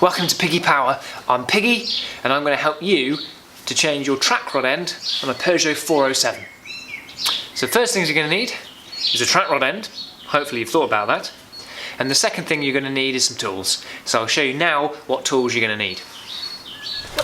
Welcome to Piggy Power. I'm Piggy and I'm going to help you to change your track rod end on a Peugeot 407. So first things you're going to need is a track rod end. Hopefully you've thought about that. And the second thing you're going to need is some tools. So I'll show you now what tools you're going to need.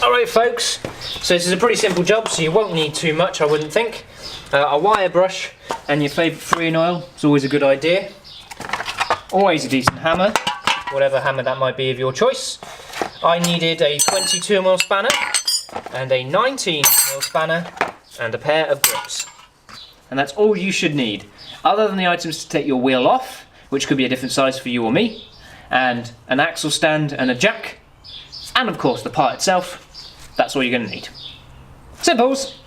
Alright folks, so this is a pretty simple job, so you won't need too much, I wouldn't think. A wire brush and your favourite freeing oil is always a good idea. Always a decent hammer, whatever hammer that might be of your choice. I needed a 22mm spanner and a 19mm spanner and a pair of grips. And that's all you should need, other than the items to take your wheel off, which could be a different size for you or me, and an axle stand and a jack, and of course the part itself. That's all you're going to need. Simples!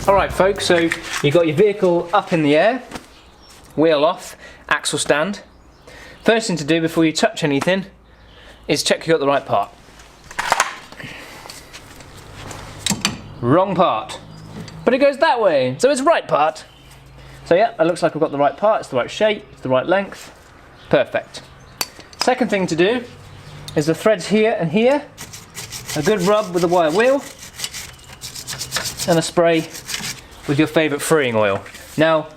Alright folks, so you've got your vehicle up in the air, wheel off, axle stand. First thing to do before you touch anything is check you got the right part. Wrong part. But it goes that way, so it's the right part. So yeah, it looks like I've got the right part, it's the right shape, it's the right length. Perfect. Second thing to do is the threads here and here. A good rub with a wire wheel and a spray with your favourite freeing oil. Now,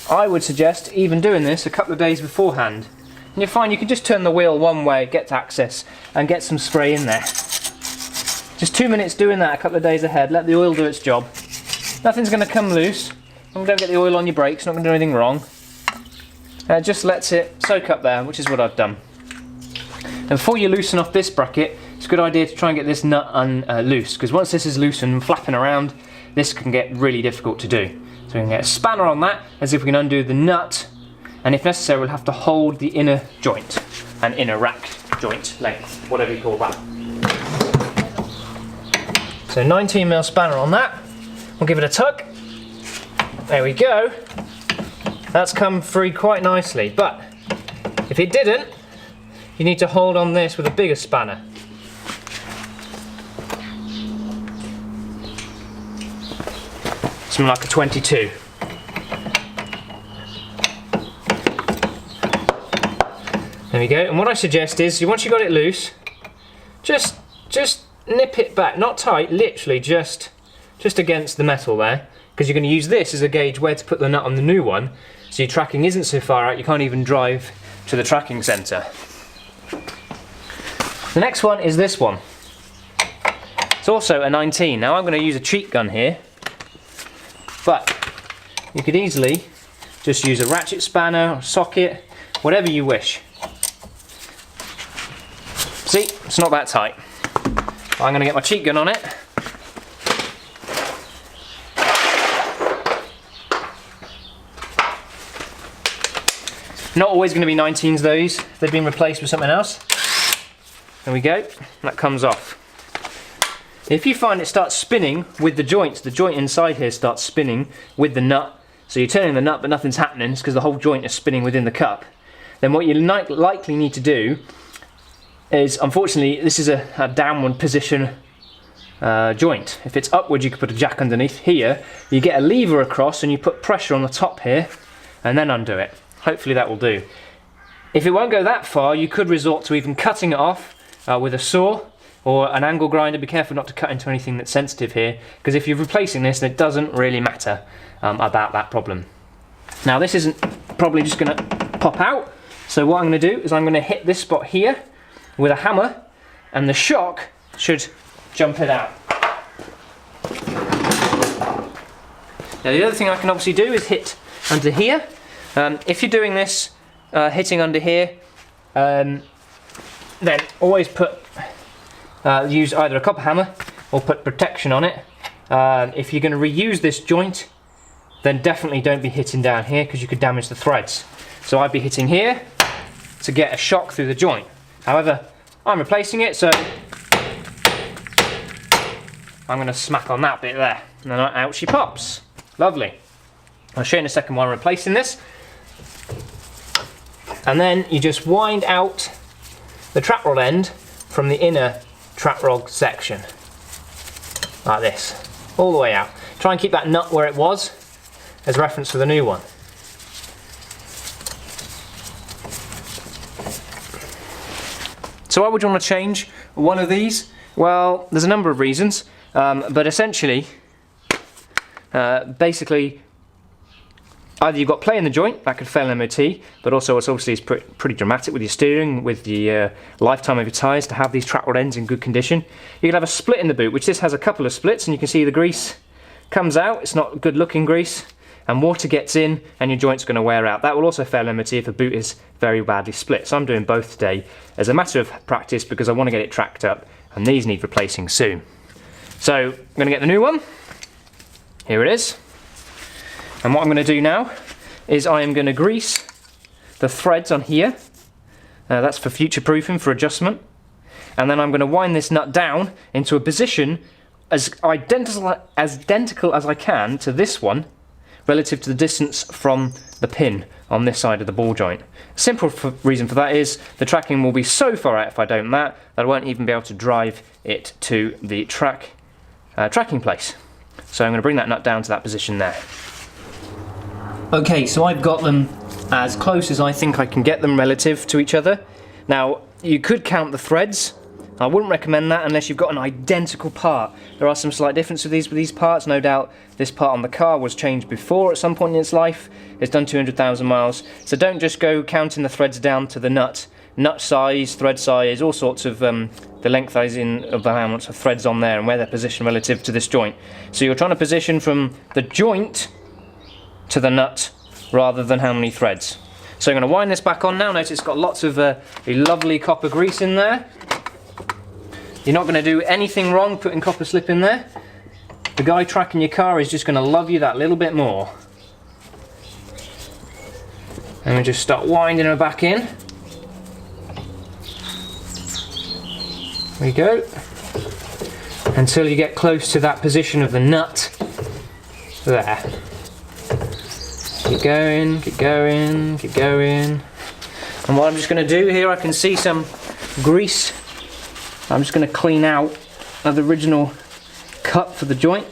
I would suggest even doing this a couple of days beforehand. And you'll find you can just turn the wheel one way, get to access, and get some spray in there. Just 2 minutes doing that a couple of days ahead, let the oil do its job. Nothing's going to come loose. Don't get the oil on your brakes, not going to do anything wrong. And it just lets it soak up there, which is what I've done. And before you loosen off this bracket, it's a good idea to try and get this nut loose, because once this is loose and flapping around, this can get really difficult to do. So we can get a spanner on that, as if we can undo the nut, and if necessary we'll have to hold the inner joint, an inner rack joint length, whatever you call that. So 19mm spanner on that, we'll give it a tug. There we go. That's come free quite nicely, but if it didn't, you need to hold on this with a bigger spanner. Something like a 22. There we go, and what I suggest is, once you've got it loose, just nip it back, not tight, literally just against the metal there, because you're going to use this as a gauge where to put the nut on the new one, so your tracking isn't so far out, you can't even drive to the tracking centre. The next one is this one. It's also a 19. Now I'm going to use a cheat gun here, but you could easily just use a ratchet spanner or socket, whatever you wish. See, it's not that tight. I'm going to get my cheat gun on it. Not always going to be 19s those, they've been replaced with something else. There we go, that comes off. If you find it starts spinning with the joint inside here starts spinning with the nut, so you're turning the nut but nothing's happening, it's because the whole joint is spinning within the cup, then what you likely need to do is, unfortunately, this is a downward position joint. If it's upward, you could put a jack underneath. Here, you get a lever across and you put pressure on the top here and then undo it. Hopefully that will do. If it won't go that far, you could resort to even cutting it off with a saw or an angle grinder. Be careful not to cut into anything that's sensitive here, because if you're replacing this, then it doesn't really matter about that problem. Now this isn't probably just going to pop out, so what I'm going to do is I'm going to hit this spot here with a hammer, and the shock should jump it out. Now the other thing I can obviously do is hit under here. If you're doing this, hitting under here, then always use either a copper hammer or put protection on it. If you're going to reuse this joint, then definitely don't be hitting down here, because you could damage the threads. So I'd be hitting here to get a shock through the joint. However, I'm replacing it, so I'm going to smack on that bit there, and then out she pops. Lovely. I'll show you in a second why I'm replacing this. And then you just wind out the track rod end from the inner track rod section, like this, all the way out. Try and keep that nut where it was as reference for the new one. So why would you want to change one of these? Well, there's a number of reasons, but essentially, basically, either you've got play in the joint, that could fail an MOT, but also it's obviously pretty dramatic with your steering, with the lifetime of your tyres, to have these track rod ends in good condition. You could have a split in the boot, which this has a couple of splits, and you can see the grease comes out. It's not good looking grease, and water gets in and your joint's going to wear out. That will also fail MOT if a boot is very badly split. So I'm doing both today as a matter of practice because I want to get it tracked up, and these need replacing soon. So I'm going to get the new one. Here it is. And what I'm going to do now is I am going to grease the threads on here. That's for future proofing, for adjustment. And then I'm going to wind this nut down into a position as identical as I can to this one, relative to the distance from the pin on this side of the ball joint. Simple reason for that is the tracking will be so far out if I don't that I won't even be able to drive it to the tracking place. So I'm going to bring that nut down to that position there. Okay, so I've got them as close as I think I can get them relative to each other. Now, you could count the threads. I wouldn't recommend that unless you've got an identical part. There are some slight differences with these parts. No doubt this part on the car was changed before at some point in its life. It's done 200,000 miles. So don't just go counting the threads down to the nut size, thread size, all sorts of the lengthizing of the how much of threads on there and where they're positioned relative to this joint. So you're trying to position from the joint to the nut rather than how many threads. So I'm going to wind this back on now. Notice it's got lots of a lovely copper grease in there. You're not going to do anything wrong putting copper slip in there. The guy tracking your car is just going to love you that little bit more. And we just start winding her back in. There we go. Until you get close to that position of the nut. There. Keep going, keep going, keep going. And what I'm just going to do here, I can see some grease. I'm just going to clean out the original cup for the joint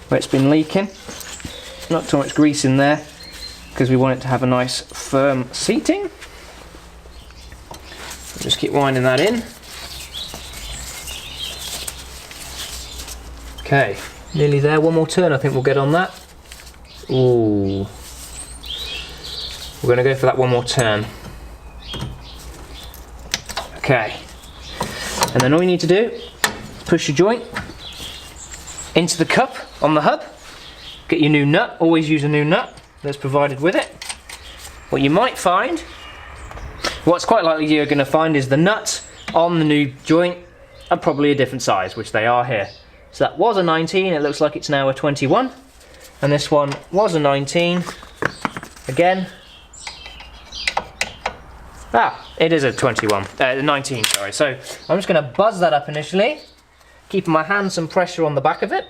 where it's been leaking. Not too much grease in there because we want it to have a nice firm seating. Just keep winding that in. Okay, nearly there. One more turn I think we'll get on that. Ooh. We're going to go for that one more turn. Okay. And then all you need to do is push your joint into the cup on the hub. Get your new nut. Always use a new nut that's provided with it. What you might find, what's quite likely you're going to find, is the nuts on the new joint are probably a different size, which they are here. So that was a 19, it looks like it's now a 21. And this one was a 19. Again. It is a 19, sorry. So I'm just going to buzz that up initially, keeping my hand some pressure on the back of it.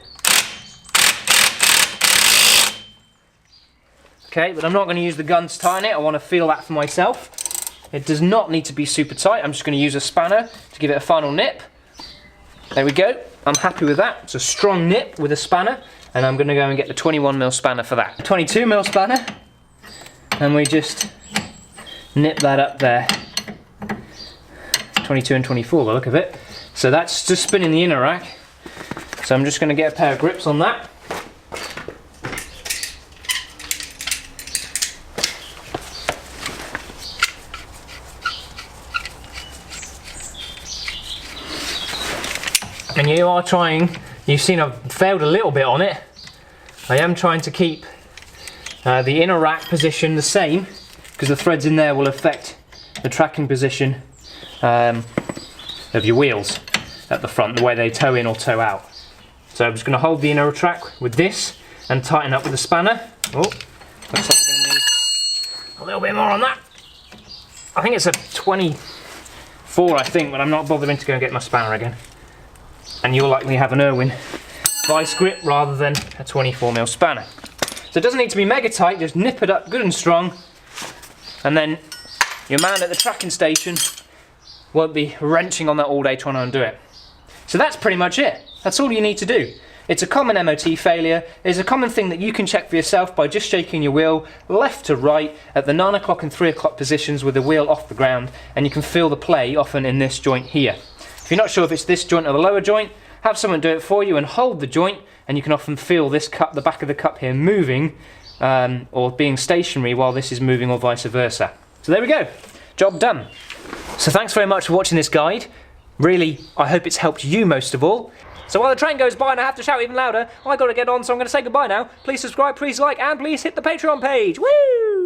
Okay, but I'm not going to use the gun to tighten it. I want to feel that for myself. It does not need to be super tight. I'm just going to use a spanner to give it a final nip. There we go. I'm happy with that. It's a strong nip with a spanner, and I'm going to go and get the 21mm spanner for that. 22mm spanner, and we just nip that up there. 22 and 24 by the look of it. So that's just spinning the inner rack. So I'm just going to get a pair of grips on that. And you are trying, you've seen I've failed a little bit on it. I am trying to keep the inner rack position the same, because the threads in there will affect the tracking position of your wheels at the front, the way they toe in or toe out. So I'm just going to hold the inner track with this and tighten up with the spanner. Oh, looks like we're going to need a little bit more on that. I think it's a 24, I think, but I'm not bothering to go and get my spanner again. And you'll likely have an Irwin vice grip rather than a 24mm spanner. So So it doesn't need to be mega tight, just nip it up good and strong, and then your man at the tracking station won't be wrenching on that all day trying to undo it. So that's pretty much it. That's all you need to do. It's a common MOT failure. It's a common thing that you can check for yourself by just shaking your wheel left to right at the 9 o'clock and 3 o'clock positions with the wheel off the ground, and you can feel the play often in this joint here. If you're not sure if it's this joint or the lower joint, have someone do it for you and hold the joint, and you can often feel this cup, the back of the cup here, moving or being stationary while this is moving, or vice versa. So there we go, job done. So thanks very much for watching this guide. Really, I hope it's helped you most of all. So while the train goes by and I have to shout even louder, I gotta get on, so I'm gonna say goodbye now. Please subscribe, please like, and please hit the Patreon page. Woo!